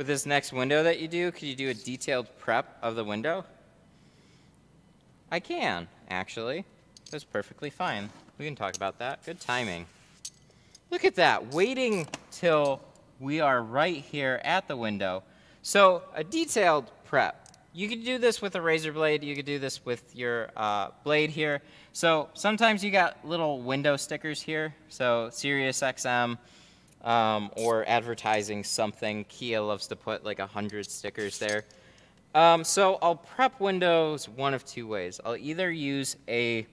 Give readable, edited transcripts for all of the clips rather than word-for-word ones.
with this next window that you do, could you do a detailed prep of the window? I can, actually. That's perfectly fine. We can talk about that. Good timing. Look at that, waiting till we are right here at the window. So a detailed prep. You could do this with a razor blade. You could do this with your blade here. So sometimes you got little window stickers here. So Sirius XM or advertising something. Kia loves to put like 100 stickers there. So I'll prep windows one of two ways. I'll either use a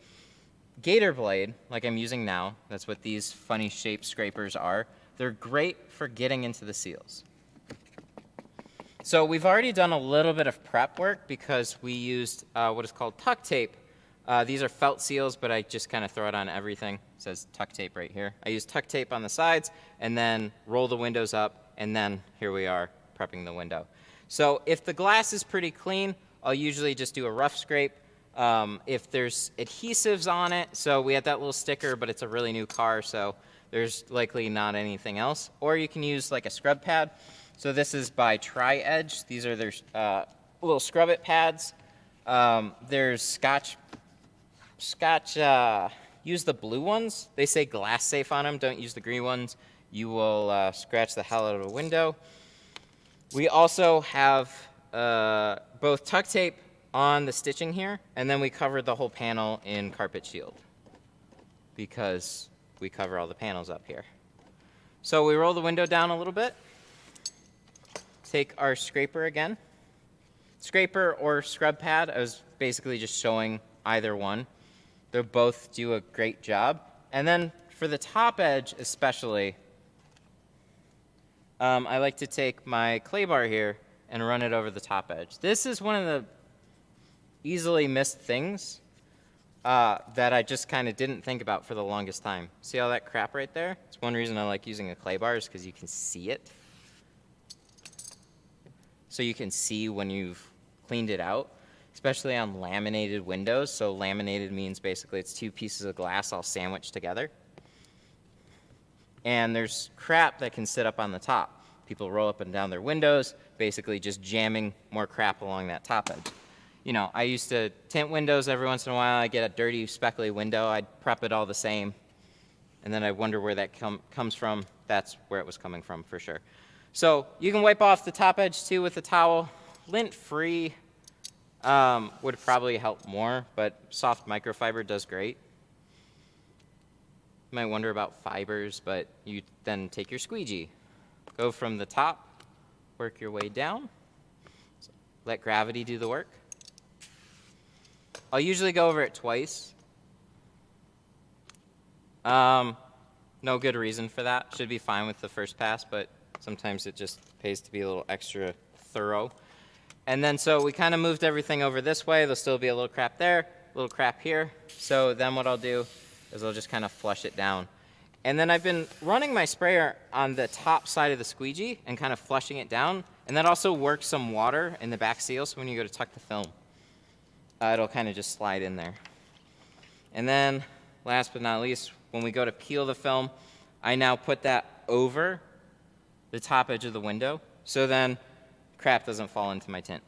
gator blade, like I'm using now. That's what these funny shaped scrapers are. They're great for getting into the seals. So we've already done a little bit of prep work because we used what is called tuck tape. These are felt seals, but I just kind of throw it on everything. It says tuck tape right here. I use tuck tape on the sides and then roll the windows up, and then here we are prepping the window. So if the glass is pretty clean, I'll usually just do a rough scrape. If there's adhesives on it, so we had that little sticker, but it's a really new car, so there's likely not anything else. Or you can use like a scrub pad. So this is by Tri-Edge. These are their little scrub it pads. There's Scotch, use the blue ones. They say glass safe on them. Don't use the green ones. You will scratch the hell out of a window. We also have both tuck tape on the stitching here, and then we covered the whole panel in carpet shield because we cover all the panels up here. So we roll the window down a little bit. Take our scraper again. Scraper or scrub pad, I was basically just showing either one. They both do a great job. And then for the top edge especially, I like to take my clay bar here and run it over the top edge. This is one of the easily missed things that I just kind of didn't think about for the longest time. See all that crap right there? It's one reason I like using a clay bar is because you can see it. So you can see when you've cleaned it out, especially on laminated windows. So laminated means basically it's two pieces of glass all sandwiched together. And there's crap that can sit up on the top. People roll up and down their windows, basically just jamming more crap along that top edge. You know, I used to tint windows every once in a while. I get a dirty, speckly window. I'd prep it all the same. And then I wonder where that comes from. That's where it was coming from for sure. So you can wipe off the top edge too with a towel. Lint-free would probably help more, but soft microfiber does great. You might wonder about fibers, but you then take your squeegee. Go from the top, work your way down. So let gravity do the work. I'll usually go over it twice. No good reason for that. Should be fine with the first pass, but sometimes it just pays to be a little extra thorough. And then so we kind of moved everything over this way. There'll still be a little crap there, a little crap here. So then what I'll do is I'll just kind of flush it down. And then I've been running my sprayer on the top side of the squeegee and kind of flushing it down. And that also works some water in the back seal, so when you go to tuck the film, it'll kind of just slide in there. And then last but not least, when we go to peel the film, I now put that over the top edge of the window, so then crap doesn't fall into my tint.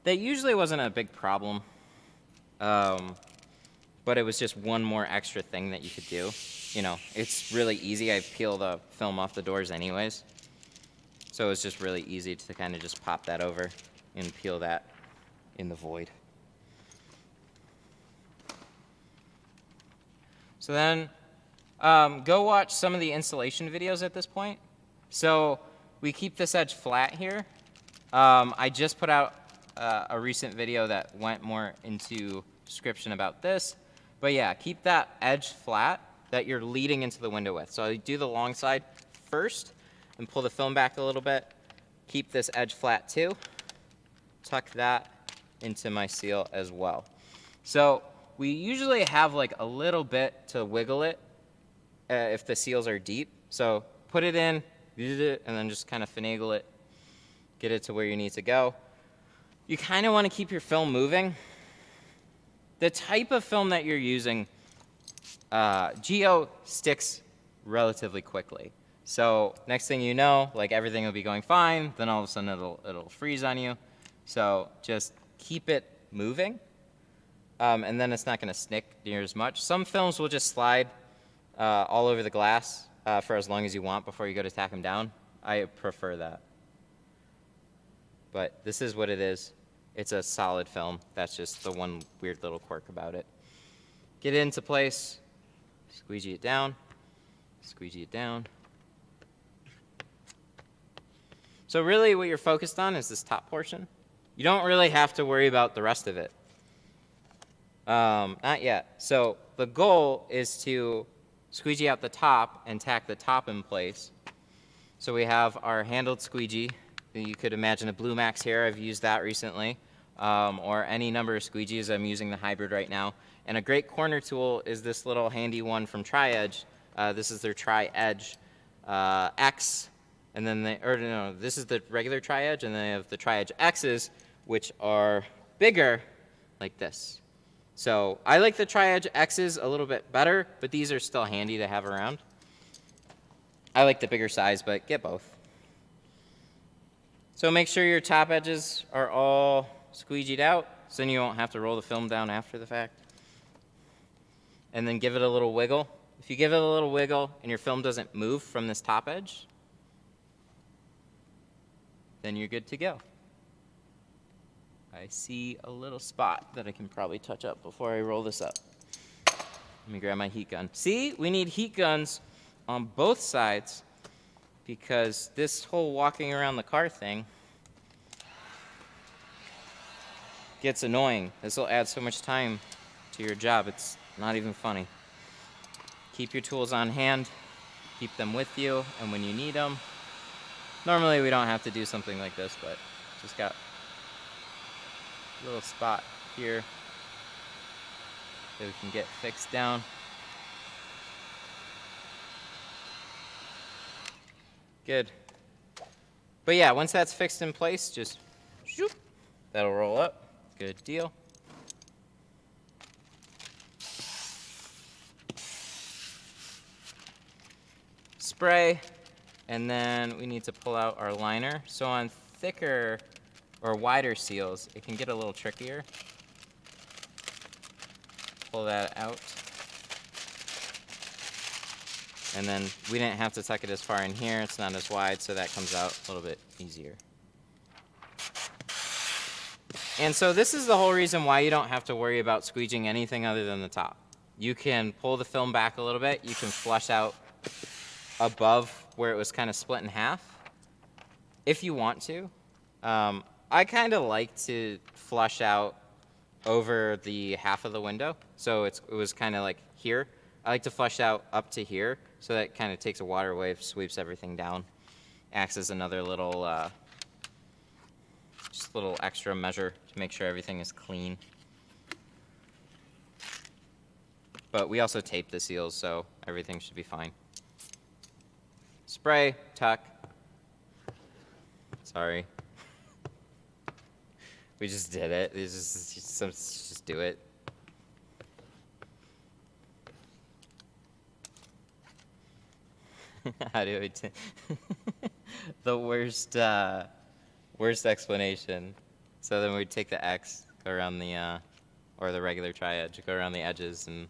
That usually wasn't a big problem, but it was just one more extra thing that you could do. You know, it's really easy. I peel the film off the doors anyways, so it's just really easy to kind of just pop that over and peel that in the void. So then go watch some of the installation videos at this point. So we keep this edge flat here. I just put out a recent video that went more into description about this. But yeah, keep that edge flat that you're leading into the window with. So I do the long side first and pull the film back a little bit. Keep this edge flat too. Tuck that into my seal as well. So we usually have like a little bit to wiggle it if the seals are deep. So put it in, and then just kind of finagle it, get it to where you need to go. You kind of want to keep your film moving. The type of film that you're using, Geo sticks relatively quickly. So next thing you know, like everything will be going fine. Then all of a sudden it'll freeze on you. So just keep it moving, and then it's not going to snick near as much. Some films will just slide all over the glass for as long as you want before you go to tack them down. I prefer that. But this is what it is. It's a solid film. That's just the one weird little quirk about it. Get it into place, squeegee it down, squeegee it down. So really what you're focused on is this top portion. You don't really have to worry about the rest of it. Not yet. So the goal is to squeegee out the top and tack the top in place. So we have our handled squeegee. You could imagine a Blue Max here. I've used that recently. Or any number of squeegees. I'm using the hybrid right now. And a great corner tool is this little handy one from Tri-Edge. This is their Tri-Edge X. And then this is the regular Tri-Edge, and then they have the Tri-Edge X's, which are bigger, like this. So I like the Tri-Edge X's a little bit better, but these are still handy to have around. I like the bigger size, but get both. So make sure your top edges are all squeegeed out, so then you won't have to roll the film down after the fact. And then give it a little wiggle. If you give it a little wiggle and your film doesn't move from this top edge, then you're good to go. I see a little spot that I can probably touch up before I roll this up. Let me grab my heat gun. See, we need heat guns on both sides because this whole walking around the car thing gets annoying. This will add so much time to your job. It's not even funny. Keep your tools on hand. Keep them with you, and when you need them, normally we don't have to do something like this, but just got a little spot here that we can get fixed down. Good. But yeah, once that's fixed in place, just shoop, that'll roll up. Good deal. Spray, and then we need to pull out our liner. So on thicker or wider seals, it can get a little trickier. Pull that out. And then we didn't have to tuck it as far in here. It's not as wide, so that comes out a little bit easier. And so this is the whole reason why you don't have to worry about squeegeeing anything other than the top. You can pull the film back a little bit. You can flush out above where it was kind of split in half if you want to. I kind of like to flush out over the half of the window. So it was kind of like here. I like to flush out up to here so that kind of takes a water wave, sweeps everything down, acts as another little, just a little extra measure to make sure everything is clean. But we also tape the seals, so everything should be fine. Spray, tuck. Sorry. We just did it. Just do it. How do we the worst explanation. So then we'd take the X, go around the, or the regular tri-edge, go around the edges, and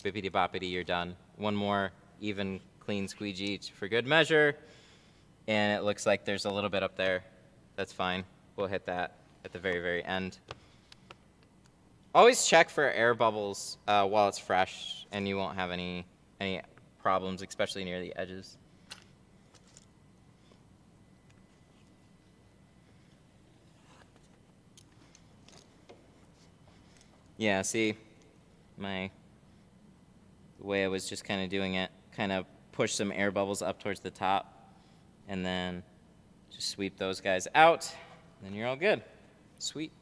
bippity-boppity, you're done. One more even, clean squeegee for good measure, and it looks like there's a little bit up there. That's fine. We'll hit that at the very, very end. Always check for air bubbles while it's fresh, and you won't have any problems, especially near the edges. Yeah, see, the way I was just kind of doing it, kind of push some air bubbles up towards the top, and then just sweep those guys out, and then you're all good. Sweet.